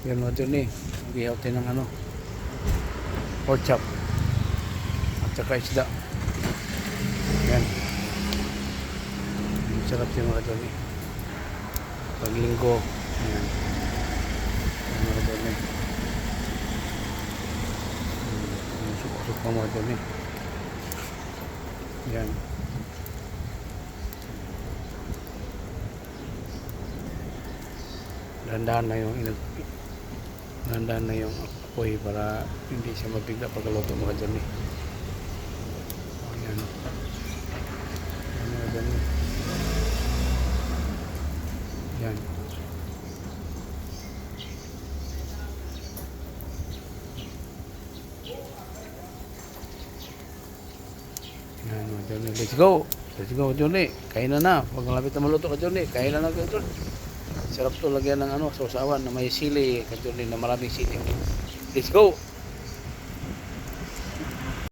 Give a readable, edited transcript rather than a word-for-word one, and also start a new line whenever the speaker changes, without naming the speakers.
Yan mga Johnny. Mag-ihaw tayo ng ano, pork chop. At saka isda. Yan. Sarap yung mga Johnny. Paglinggo. Yan. Yan mga Johnny. Suka-suka mga Johnny. Yan. Dahan-dahan na yung apoy para hindi siya mabigla pagkaluto mga Johnny. Ayan. Ayan mga Johnny. Yan. Yan mga Johnny. Let's go! Let's go Johnny. Kain na. Pag malapit na maluto ka Johnny, kain na ka Johnny. Sarap to lagyan ng ano, sausawan na may sili ka Johnny, na maraming sili. Let's go!